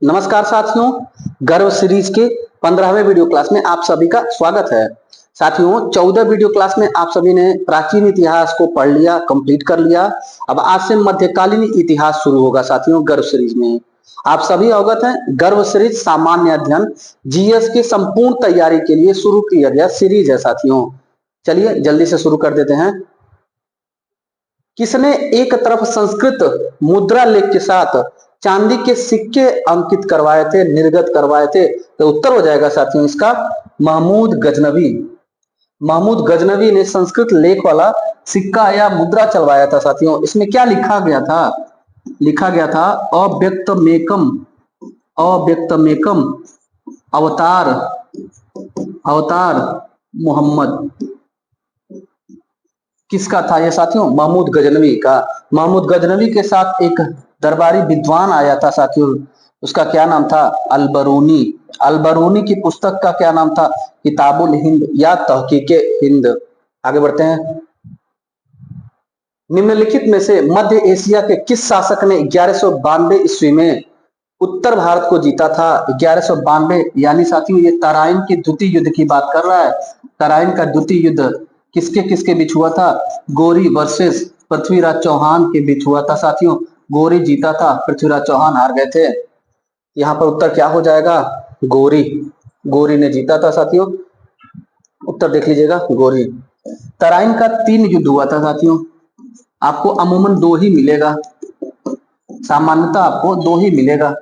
नमस्कार साथियों, गर्व सीरीज के 15वें वीडियो क्लास में आप सभी का स्वागत है। साथियों, 14 वीडियो क्लास में आप सभी ने प्राचीन इतिहास को पढ़ लिया, कंप्लीट कर लिया। अब आज से मध्यकालीन इतिहास शुरू होगा साथियों गर्व सीरीज में। आप सभी अवगत हैं, गर्व सीरीज सामान्य अध्ययन जीएस की संपूर्ण तैयारी के लिए शुरू किया गया सीरीज है साथियों। चलिए जल्दी से शुरू कर देते हैं। किसने एक तरफ संस्कृत मुद्रा लेख के साथ चांदी के सिक्के अंकित करवाए थे, निर्गत करवाए थे? तो उत्तर हो जाएगा साथियों इसका महमूद गजनवी। महमूद गजनवी ने संस्कृत लेख वाला सिक्का या मुद्रा चलवाया था साथियों। इसमें क्या लिखा गया था? लिखा गया था अव्यक्तमेकम, अव्यक्तमेकम अवतार, अवतार मोहम्मद। किसका था ये साथियों? महमूद गजनवी का। महमूद गजनवी के साथ एक दरबारी विद्वान आया था साथियों, उसका क्या नाम था? अलबरूनी। अलबरूनी की पुस्तक का क्या नाम था? किताबुल हिंद या तहकीके हिंद। आगे बढ़ते हैं। निम्नलिखित में से मध्य एशिया के किस शासक ने 1192 ईस्वी में उत्तर भारत को जीता था? 1192 यानी साथियों ये तराइन के द्वितीय युद्ध की बात कर रहा है। तराइन का द्वितीय युद्ध किसके किसके बीच हुआ था? गोरी वर्सेस पृथ्वीराज चौहान के बीच हुआ था साथियों। गोरी जीता था, पृथ्वीराज चौहान हार गए थे। यहाँ पर उत्तर क्या हो जाएगा? गोरी। गोरी ने जीता था साथियों। उत्तर देख लीजिएगा, गोरी। तराइन का 3 युद्ध हुआ था साथियों। आपको अमूमन 2 ही मिलेगा, सामान्यतः आपको 2 ही मिलेगा।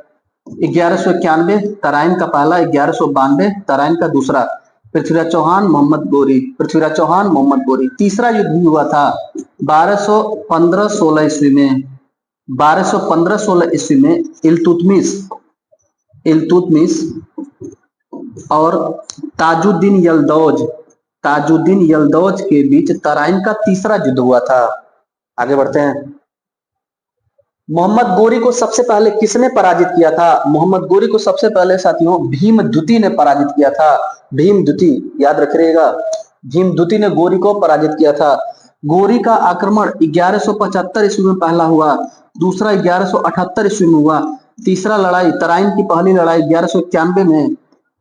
1191 तराइन का पहला, 1192 तराइन का दूसरा। पृथ्वीराज चौहान, मोहम्मद गोरी। पृथ्वीराज चौहान, मोहम्मद गोरी। तीसरा युद्ध भी हुआ था 1215-16 ईस्वी में। 1215-16 ईस्वी में इल्तुतमिश, इल्तुतमिश और ताजुद्दीन यल्दौज, ताजुद्दीन यल्दौज के बीच तराइन का तीसरा युद्ध हुआ था। आगे बढ़ते हैं। मोहम्मद गोरी को सबसे पहले किसने पराजित किया था? मोहम्मद गोरी को सबसे पहले साथियों भीमद्युति ने पराजित किया था। भीमद्युति याद रखिएगा, भीमद्युति ने गोरी को पराजित किया था। गोरी का आक्रमण 1175 ईस्वी में पहला हुआ, दूसरा 1178 ईस्वी में हुआ, तीसरा लड़ाई तराइन की पहली लड़ाई 1191 में,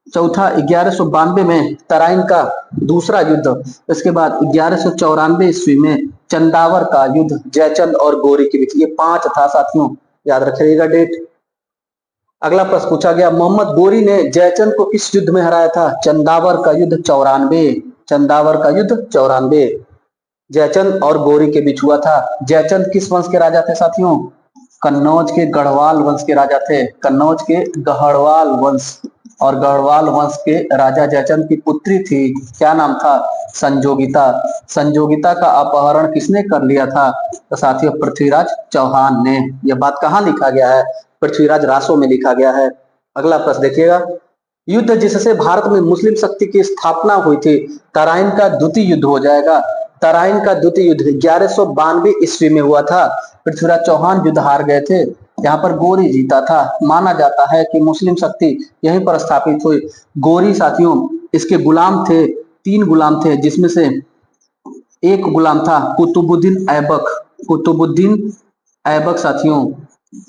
चौथा 1192 में तराइन का दूसरा युद्ध। इसके बाद 1194 ईस्वी में चंदावर का युद्ध जयचंद और गोरी के बीच। ये 5 था साथियों, याद रखिएगा डेट। अगला प्रश्न पूछा गया, मोहम्मद गोरी ने जयचंद को किस युद्ध में हराया था? चंदावर का युद्ध 94, चंदावर का युद्ध 94 जयचंद और गोरी के बीच हुआ था। जयचंद किस वंश के राजा थे साथियों? कन्नौज के गढ़वाल वंश के राजा थे। कन्नौज के गढ़वाल वंश, और गढ़वाल वंश के राजा जयचंद की पुत्री थी, क्या नाम था? संजोगिता। संजोगिता का अपहरण किसने कर लिया था? तो साथियों पृथ्वीराज चौहान ने। यह बात कहाँ लिखा गया है? पृथ्वीराज रासो में लिखा गया है। अगला प्रश्न देखिएगा, युद्ध जिससे भारत में मुस्लिम शक्ति की स्थापना हुई थी, तराइन का द्वितीय युद्ध हो जाएगा। तराइन का द्वितीय युद्ध 1192 ईस्वी में हुआ था। पृथ्वीराज चौहान युद्ध हार गए थे, यहाँ पर गोरी जीता था। माना जाता है कि मुस्लिम शक्ति यहीं पर स्थापित हुई। गोरी साथियों इसके गुलाम थे, 3 गुलाम थे, जिसमें से एक गुलाम था कुतुबुद्दीन ऐबक। कुतुबुद्दीन ऐबक साथियों,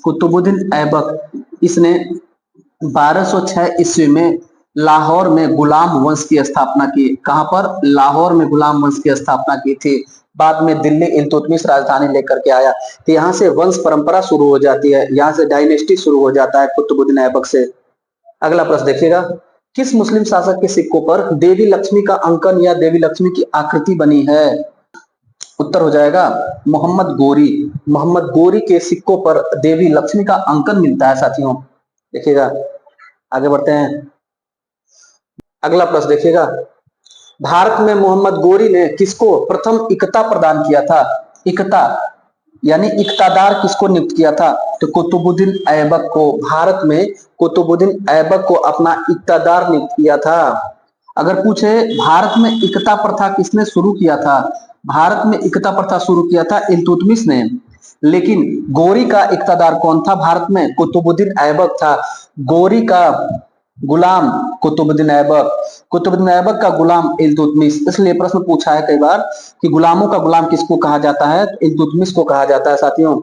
कुतुबुद्दीन ऐबक, इसने 1206 ईस्वी में लाहौर में गुलाम वंश की स्थापना की। कहां पर? लाहौर में गुलाम वंश की स्थापना की थी। बाद में दिल्ली इल्तुतमिश राजधानी लेकर के आया। तो यहाँ से वंश परंपरा शुरू हो जाती है, यहाँ से डायनेस्टी शुरू हो जाता है कुतुबुद्दीन ऐबक से। अगला प्रश्न देखिएगा, किस मुस्लिम शासक के सिक्कों पर देवी लक्ष्मी का अंकन या देवी लक्ष्मी की आकृति बनी है? उत्तर हो जाएगा मोहम्मद गोरी। मोहम्मद गोरी के सिक्कों पर देवी लक्ष्मी का अंकन मिलता है साथियों। देखिएगा, आगे बढ़ते हैं। अगला प्रश्न देखिएगा, भारत में मोहम्मद गोरी ने किसको प्रथम इकता प्रदान किया था? इकता यानी इकतादार किसको नियुक्त किया था? तो कुतुबुद्दीन ऐबक को। भारत में कुतुबुद्दीन ऐबक को अपना इकतादार नियुक्त किया था। अगर पूछे भारत में इकता प्रथा किसने शुरू किया था? भारत में इकता प्रथा शुरू किया था इल्तुतमिश ने। लेकिन गोरी का इकतादार कौन था भारत में? कुतुबुद्दीन ऐबक था। गोरी का गुलाम कुतुबुद्दीन ऐबक, कुतुबुद्दीन ऐबक का गुलाम इल्तुतमिश। इसलिए प्रश्न पूछा है कई बार कि गुलामों का गुलाम किसको कहा जाता है? इल्तुतमिश को कहा जाता है साथियों।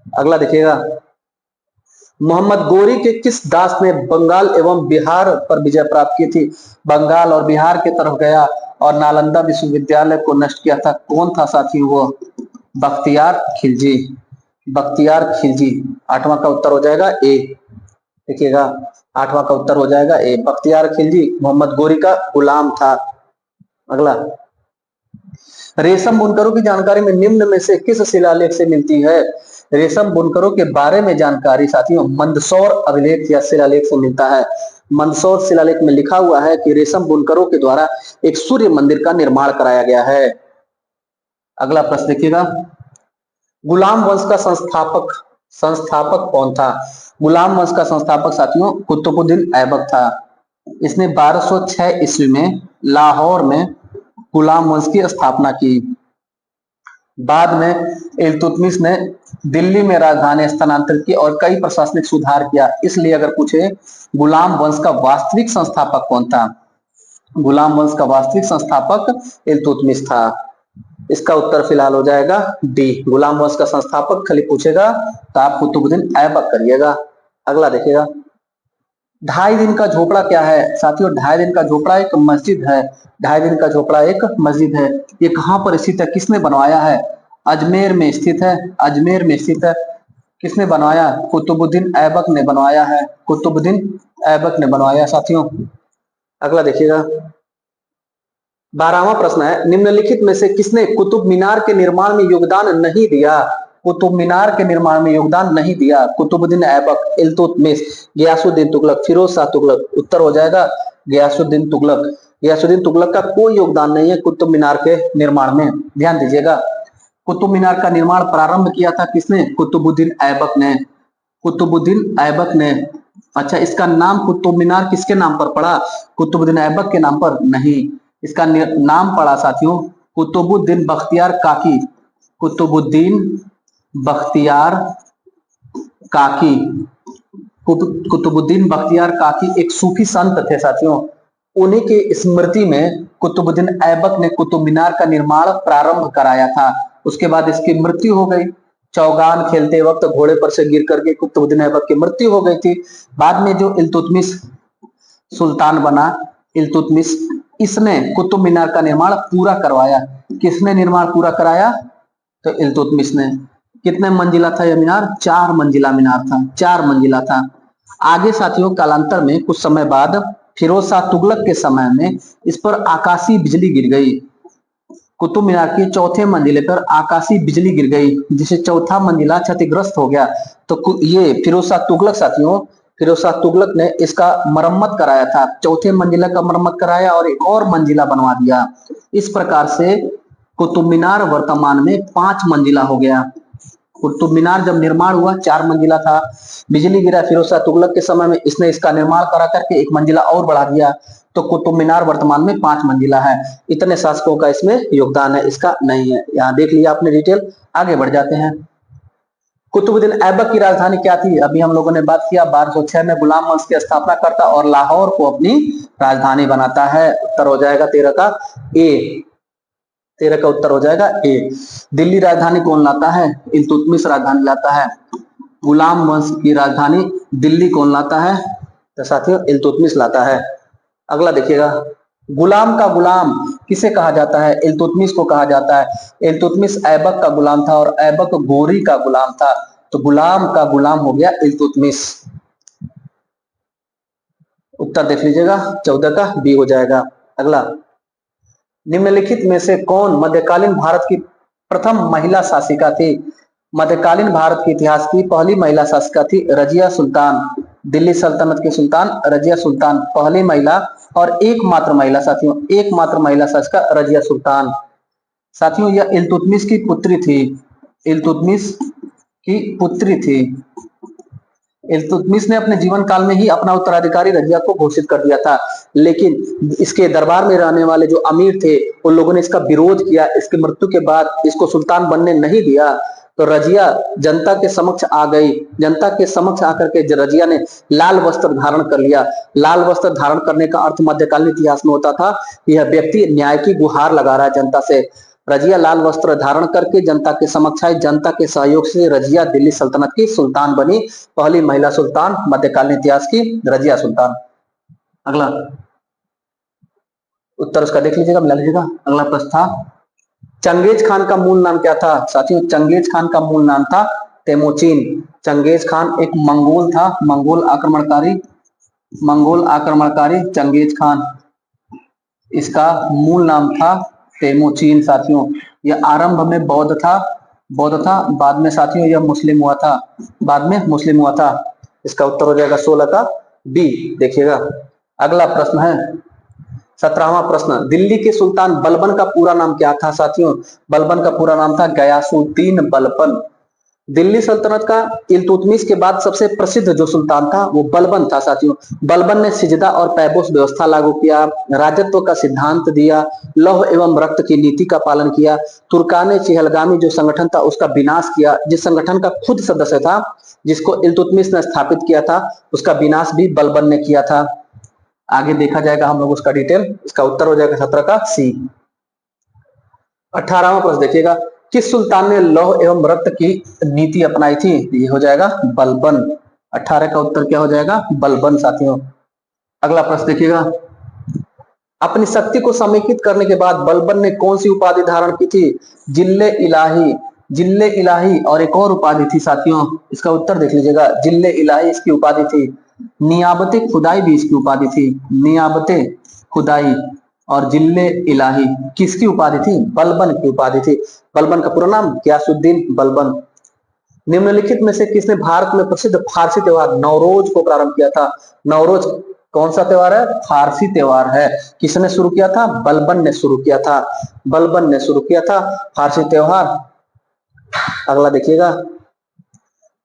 अगला देखिएगा, मोहम्मद गोरी के किस दास ने बंगाल एवं बिहार पर विजय प्राप्त की थी? बंगाल और बिहार की तरफ गया और नालंदा विश्वविद्यालय को नष्ट किया था। कौन था साथी वो? बख्तियार खिलजी। बख्तियार खिलजी। आठवां का उत्तर हो जाएगा ए। देखिएगा, आठवां का उत्तर हो जाएगा ए। बख्तियार खिलजी मोहम्मद गोरी का गुलाम था। अगला, रेशम बुनकरों की जानकारी में निम्न में से किस शिलालेख से मिलती है? रेशम बुनकरों के बारे में जानकारी साथियों मंदसौर अभिलेख या शिलालेख से मिलता है। मंदसौर शिलालेख में लिखा हुआ है कि रेशम बुनकरों के द्वारा एक सूर्य मंदिर का निर्माण कराया गया है। अगला प्रश्न देखिएगा, गुलाम वंश का संस्थापक संस्थापक कौन था? गुलाम वंश का संस्थापक साथियों कुतुबुद्दीन ऐबक था। इसने 1206 ईस्वी में लाहौर में गुलाम वंश की स्थापना की। बाद में इल्तुतमिश ने दिल्ली में राजधानी स्थानांतरित की और कई प्रशासनिक सुधार किया। इसलिए अगर पूछे गुलाम वंश का वास्तविक संस्थापक कौन था? गुलाम वंश का वास्तविक संस्थापक इल्तुतमिश था। इसका उत्तर फिलहाल हो जाएगा डी। गुलाम वंश का संस्थापक खाली पूछेगा तो आप कुतुबुद्दीन ऐबक करिएगा। अगला देखिएगा, 2.5 दिन का झोपड़ा क्या है? साथियों 2.5 दिन का झोपड़ा एक मस्जिद है। 2.5 दिन का झोपड़ा एक मस्जिद है। ये कहां पर स्थित है? किसने बनवाया है? अजमेर में स्थित है। अजमेर में स्थित है। किसने बनवाया? कुतुबुद्दीन ऐबक ने बनवाया है। कुतुबुद्दीन ऐबक ने बनवाया साथियों। अगला देखिएगा, 12वां प्रश्न है, निम्नलिखित में से किसने कुतुब मीनार के निर्माण में योगदान नहीं दिया? कुतुब मीनार के निर्माण में योगदान नहीं दिया। कुतुबुद्दीन ऐबक, इल्तुतमिश, गयासुद्दीन तुगलक, फिरोज शाह तुगलक। उत्तर हो जाएगा गयासुद्दीन तुगलक। गयासुद्दीन तुगलक का कोई योगदान नहीं है कुतुब मीनार के निर्माण में। ध्यान दीजिएगा, कुतुब मीनार का निर्माण प्रारंभ किया था किसने? कुतुबुद्दीन ऐबक ने। कुतुबुद्दीन ऐबक ने। अच्छा, इसका नाम कुतुब मीनार किसके नाम पर पड़ा? कुतुबुद्दीन ऐबक के नाम पर नहीं। इसका नाम पड़ा साथियों कुतुबुद्दीन बख्तियार काकी। कुतुबुद्दीन बख्तियार काकी। कुतुबुद्दीन बख्तियार काकी एक सूफी संत थे साथियों। उन्हीं की स्मृति में कुतुबुद्दीन ऐबक ने कुतुब मीनार का निर्माण प्रारंभ कराया था। उसके बाद इसकी मृत्यु हो गई। चौगान खेलते वक्त घोड़े पर से गिर करके कुतुबुद्दीन ऐबक की मृत्यु हो गई थी। बाद में जो इल्तुतमिश सुल्तान बना, इल्तुतमिश, इसने कुतुब मीनार का निर्माण पूरा करवाया। किसने निर्माण पूरा कराया? तो इल्तुतमिश ने। कितने मंजिला था यह मीनार? 4 मंजिला मीनार था। 4 मंजिला था। आगे साथियों कालांतर में कुछ समय बाद फिरोज शाह तुगलक के समय में इस पर आकाशीय बिजली गिर गई। कुतुब मीनार की चौथे मंजिले पर आकाशीय बिजली गिर गई जिससे चौथा मंजिला क्षतिग्रस्त हो गया। तो ये फिरोज शाह तुगलक साथियों, फिरोज शाह तुगलक ने इसका मरम्मत कराया था। चौथे मंजिला का मरम्मत कराया और एक और मंजिला बनवा दिया। इस प्रकार से कुतुब मीनार वर्तमान में 5 मंजिला हो गया। कुतुब मीनार जब निर्माण हुआ 4 मंजिला था। बिजली गिरा फिरोज शाह तुगलक के समय में, इसने इसका निर्माण करा करके 1 मंजिला और बढ़ा दिया। तो कुतुब मीनार वर्तमान में 5 मंजिला है। इतने शासकों का इसमें योगदान है, इसका नहीं है। यहाँ देख लिया आपने डिटेल। आगे बढ़ जाते हैं। कुतुबुद्दीन ऐबक की राजधानी क्या थी? अभी हम लोगों ने बात किया 1206 में गुलाम वंश की स्थापना करता और लाहौर को अपनी राजधानी बनाता है। उत्तर हो जाएगा 13 का ए। 13 का उत्तर हो जाएगा ए। दिल्ली राजधानी कौन लाता है? इल्तुतमिश राजधानी लाता है। गुलाम वंश की राजधानी दिल्ली कौन लाता है? तो साथियों इल्तुतमिश लाता है। अगला देखिएगा, गुलाम का गुलाम किसे कहा जाता है? इल्तुतमिश को कहा जाता है। इल्तुतमिश ऐबक का गुलाम था और ऐबक गोरी का गुलाम था। तो गुलाम का गुलाम हो गया इल्तुतमिश। उत्तर देख लीजिएगा 14 का बी हो जाएगा। अगला, निम्नलिखित में से कौन मध्यकालीन भारत की प्रथम महिला शासिका थी? मध्यकालीन भारत के इतिहास की पहली महिला शासिका थी रजिया सुल्तान। दिल्ली सल्तनत की सुल्तान रजिया सुल्तान पहली महिला और एकमात्र महिला साथियों, एकमात्र महिला शासिका रजिया सुल्तान। साथियों यह इल्तुतमिश की पुत्री थी। इल्तुतमिश की पुत्री थी। इल्तुतमिश ने अपने जीवन काल में ही अपना उत्तराधिकारी रजिया को घोषित कर दिया था, लेकिन इसके दरबार में रहने वाले जो अमीर थे उन लोगों ने इसका विरोध किया। इसकी मृत्यु के बाद इसको सुल्तान बनने नहीं दिया। तो रजिया जनता के समक्ष आ गई। जनता के समक्ष आकर के रजिया ने लाल वस्त्र धारण कर लिया। लाल वस्त्र धारण करने का अर्थ मध्यकालीन इतिहास में होता था यह व्यक्ति न्याय की गुहार लगा रहा है जनता से। रजिया लाल वस्त्र धारण करके जनता के समक्ष आई, जनता के सहयोग से रजिया दिल्ली सल्तनत की सुल्तान बनी, पहली महिला सुल्तान मध्यकालीन इतिहास की रजिया सुल्तान। अगला उत्तर उसका देख लीजिएगा, मिला लीजिएगा। अगला प्रश्न था चंगेज खान का मूल नाम क्या था साथियों? चंगेज खान का मूल नाम था तेमोचिन। चंगेज खान एक मंगोल था, मंगोल आक्रमणकारी चंगेज खान, इसका मूल नाम था तेमोचिन साथियों। यह आरंभ में बौद्ध था, बाद में साथियों यह मुस्लिम हुआ था, इसका उत्तर हो जाएगा 16 का बी। देखिएगा अगला प्रश्न है 17वां प्रश्न, दिल्ली के सुल्तान बलबन का पूरा नाम क्या था साथियों? बलबन का पूरा नाम था गयासुद्दीन बलबन। दिल्ली सल्तनत का इल्तुतमिश के बाद सबसे प्रसिद्ध जो सुल्तान था वो बलबन था साथियों। बलबन ने सिजदा और पैबोस व्यवस्था लागू किया, राजत्व का सिद्धांत दिया, लौह एवं रक्त की नीति का पालन किया, तुर्काने चेहलगामी जो संगठन था उसका विनाश किया, जिस संगठन का खुद सदस्य था जिसको इल्तुतमिश ने स्थापित किया था उसका विनाश भी बलबन ने किया था। आगे देखा जाएगा हम लोग उसका डिटेल, इसका उत्तर हो जाएगा 17 का सी। 18वां प्रश्न देखिएगा, किस सुल्तान ने लौह एवं रक्त की नीति अपनाई थी? ये हो जाएगा बलबन। 18 का उत्तर क्या हो जाएगा? बलबन साथियों। अगला प्रश्न देखिएगा, अपनी शक्ति को समेकित करने के बाद बलबन ने कौन सी उपाधि धारण की थी? जिल्ले इलाही और एक और उपाधि थी साथियों, इसका उत्तर देख लीजिएगा। जिल्ले इलाही इसकी उपाधि थी, नियाबते खुदाई भी इसकी उपाधि थी, नियाबते खुदाई और जिल्ले इलाही किसकी उपाधि थी? बलबन की उपाधि थी। बलबन का पूरा नाम गयासुद्दीन बलबन। निम्नलिखित में से किसने भारत में प्रसिद्ध फारसी त्योहार नवरोज को प्रारंभ किया था? नवरोज कौन सा त्योहार है? फारसी त्योहार है। किसने शुरू किया था? बलबन ने शुरू किया था, फारसी त्योहार। अगला देखिएगा,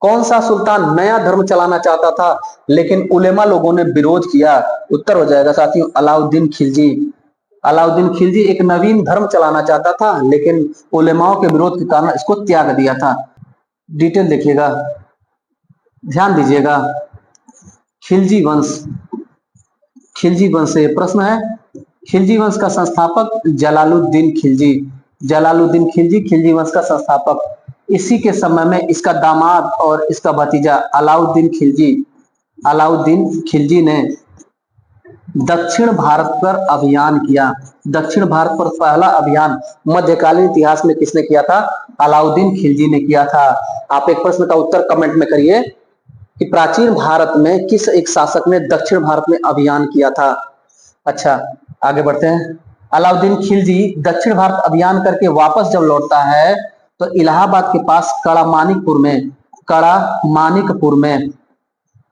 कौन सा सुल्तान नया धर्म चलाना चाहता था लेकिन उलेमा लोगों ने विरोध किया? उत्तर हो जाएगा साथियों अलाउद्दीन खिलजी। अलाउद्दीन खिलजी एक नवीन धर्म चलाना चाहता था लेकिन उलेमाओं के विरोध के कारण इसको त्याग दिया था। डिटेल देखिएगा, ध्यान दीजिएगा। खिलजी वंश से प्रश्न है। खिलजी वंश का संस्थापक जलालुद्दीन खिलजी, खिलजी वंश का संस्थापक। इसी के समय में इसका दामाद और इसका भतीजा अलाउद्दीन खिलजी ने दक्षिण भारत पर अभियान किया। दक्षिण भारत पर पहला अभियान मध्यकालीन इतिहास में किसने किया था? अलाउद्दीन खिलजी ने किया था। आप एक प्रश्न का उत्तर कमेंट में करिए कि प्राचीन भारत में किस एक शासक ने दक्षिण भारत में अभियान किया था। अच्छा आगे बढ़ते हैं। अलाउद्दीन खिलजी दक्षिण भारत अभियान करके वापस जब लौटता है तो इलाहाबाद के पास कड़ा मानिकपुर में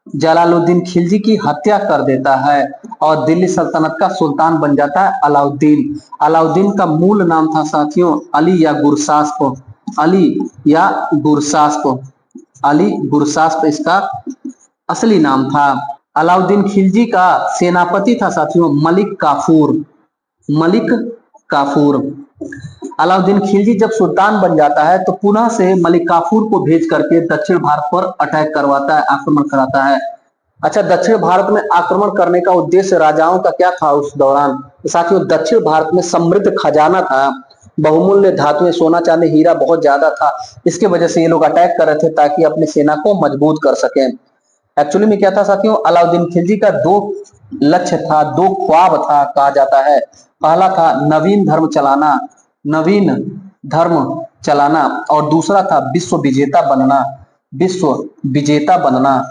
जलालुद्दीन खिलजी की हत्या कर देता है और दिल्ली सल्तनत का सुल्तान बन जाता है अलाउद्दीन का मूल नाम था साथियों अली गुरसास्प इसका असली नाम था। अलाउद्दीन खिलजी का सेनापति था साथियों मलिक काफूर। अलाउद्दीन खिलजी जब सुल्तान बन जाता है तो पुनः से मलिक काफूर को भेज करके दक्षिण भारत पर अटैक करवाता है, आक्रमण कराता है। अच्छा, दक्षिण भारत में आक्रमण करने का उद्देश्य राजाओं का क्या था उस दौरान? साथियों दक्षिण भारत में समृद्ध खजाना था, बहुमूल्य धातुएं, सोना चांदी हीरा बहुत ज्यादा था। इसके वजह से ये लोग अटैक कर रहे थे ताकि अपनी सेना को मजबूत कर सकें। एक्चुअली में क्या था साथियों, अलाउद्दीन खिलजी का दो लक्ष्य था, दो ख्वाब था कहा जाता है। पहला था नवीन धर्म चलाना और दूसरा था विश्व विजेता बनना।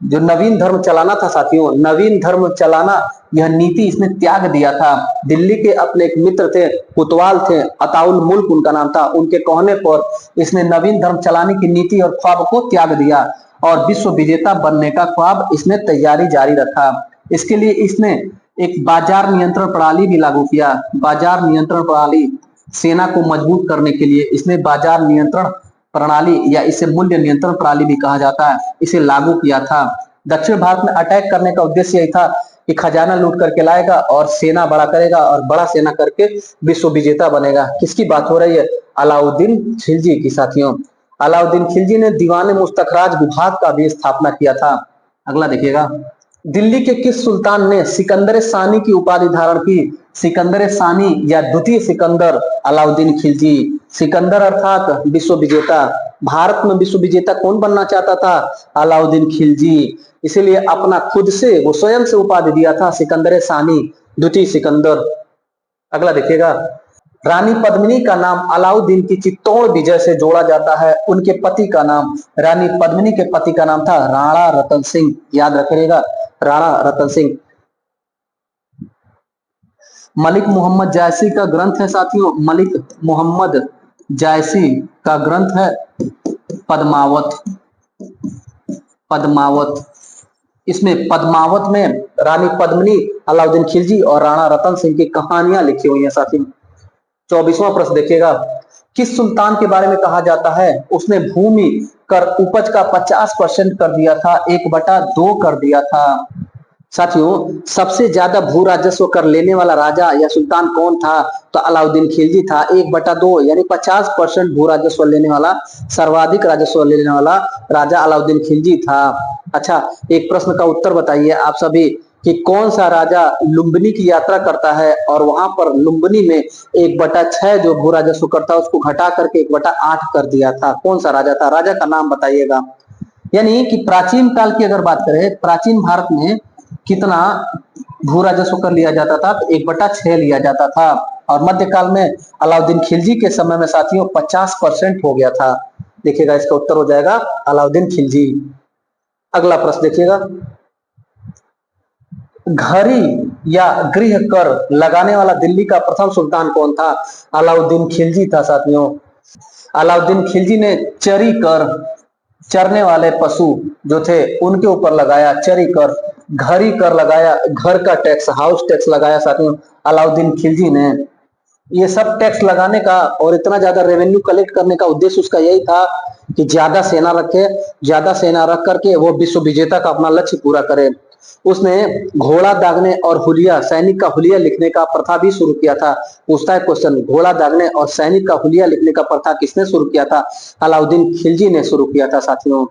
जो नवीन धर्म चलाना था साथियों, नवीन धर्म चलाना, यह नीति इसने त्याग दिया था। दिल्ली के अपने एक मित्र थे, कोतवाल थे, अताउल मुल्क उनका नाम था, उनके कहने पर इसने नवीन धर्म चलाने की नीति और ख्वाब को त्याग दिया और विश्व विजेता बनने का ख्वाब इसने तैयारी जारी रखा। इसके लिए इसने एक बाजार नियंत्रण प्रणाली भी लागू किया। बाजार नियंत्रण प्रणाली, सेना को मजबूत करने के लिए इसने बाजार नियंत्रण प्रणाली या इसे मूल्य नियंत्रण प्रणाली भी कहा जाता है, इसे लागू किया था। दक्षिण भारत में अटैक करने का उद्देश्य यही था कि खजाना लूट करके लाएगा और सेना बड़ा करेगा और बड़ा सेना करके विश्व विजेता बनेगा। किसकी बात हो रही है? अलाउद्दीन खिलजी की साथियों। अलाउद्दीन खिलजी ने दीवाने मुस्तखराज विभाग का भी स्थापना किया था। अगला देखिएगा, दिल्ली के किस सुल्तान ने सिकंदर सानी की उपाधि धारण की? सिकंदर सानी या द्वितीय सिकंदर अलाउद्दीन खिलजी। सिकंदर अर्थात विश्व विजेता, भारत में विश्व विजेता कौन बनना चाहता था? अलाउद्दीन खिलजी। इसीलिए अपना खुद से वो स्वयं से उपाधि दिया था सिकंदर सानी, द्वितीय सिकंदर। अगला देखिएगा, रानी पद्मिनी का नाम अलाउद्दीन की चित्तौड़ विजय से जोड़ा जाता है। उनके पति का नाम, रानी पद्मिनी के पति का नाम था राणा रतन सिंह, याद रखिएगा, राणा रतन सिंह। मलिक मोहम्मद जायसी का ग्रंथ है साथियों, मलिक मोहम्मद जायसी का ग्रंथ है पद्मावत। पद्मावत, इसमें पद्मावत में रानी पद्मिनी, अलाउद्दीन खिलजी और राणा रतन सिंह की कहानियां लिखी हुई हैं साथियों। 24वां प्रश्न देखिएगा, किस सुल्तान के बारे में कहा जाता है उसने भूमि कर उपज का 50% कर दिया था, 1/2 कर दिया था? साथियों, सबसे ज्यादा भू राजस्व कर लेने वाला राजा या सुल्तान कौन था? तो अलाउद्दीन खिलजी था। 1/2 यानी 50% भू राजस्व लेने वाला, सर्वाधिक राजस्व लेने वाला राजा अलाउद्दीन खिलजी था। अच्छा, एक प्रश्न का उत्तर बताइए आप सभी कि कौन सा राजा लुम्बिनी की यात्रा करता है और वहां पर लुम्बिनी में 1/6 जो भू राजस्व करता है उसको घटा करके 1/8 कर दिया था? कौन सा राजा था? राजा का नाम बताइएगा। यानी कि प्राचीन काल की अगर बात करें, प्राचीन भारत में कितना भू राजस्व कर लिया जाता था? तो 1/6 लिया जाता था। और मध्यकाल में अलाउद्दीन खिलजी के समय में साथियों 50% हो गया था। देखिएगा, इसका उत्तर हो जाएगा अलाउद्दीन खिलजी। अगला प्रश्न देखिएगा, घरी या गृह कर लगाने वाला दिल्ली का प्रथम सुल्तान कौन था? अलाउद्दीन खिलजी था साथियों। अलाउद्दीन खिलजी ने चरी कर, चरने वाले पशु जो थे उनके ऊपर लगाया चरी कर। घरी कर लगाया, घर का टैक्स, हाउस टैक्स लगाया साथियों अलाउद्दीन खिलजी ने। ये सब टैक्स लगाने का और इतना ज्यादा रेवेन्यू कलेक्ट करने का उद्देश्य उसका यही था कि ज्यादा सेना रखे, ज्यादा सेना रख करके वो विश्व विजेता का अपना लक्ष्य पूरा करे। उसने घोड़ा दागने और हुलिया, सैनिक का हुलिया लिखने का प्रथा भी शुरू किया था। पूछता है क्वेश्चन, घोड़ा दागने और सैनिक का हुलिया लिखने का प्रथा किसने शुरू किया था? अलाउद्दीन खिलजी ने शुरू किया था साथियों।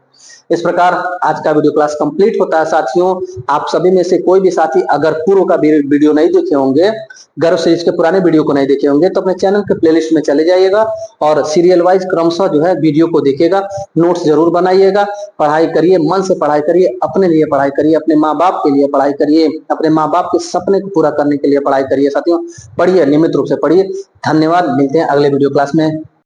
इस प्रकार आज का वीडियो क्लास कंप्लीट होता है साथियों। आप सभी में से कोई भी साथी अगर पूर्व का वीडियो नहीं देखे होंगे, गर्व सीरीज के पुराने वीडियो को नहीं देखे होंगे, तो अपने चैनल के प्लेलिस्ट में चले जाइएगा और सीरियल वाइज क्रमशः जो है वीडियो को देखिएगा, नोट्स जरूर बनाइएगा, पढ़ाई करिए, मन से पढ़ाई करिए, अपने लिए पढ़ाई करिए, अपने माँ बाप के लिए पढ़ाई करिए, अपने माँ बाप के सपने को पूरा करने के लिए पढ़ाई करिए साथियों। पढ़िए, नियमित रूप से पढ़िए। धन्यवाद, मिलते हैं अगले वीडियो क्लास में।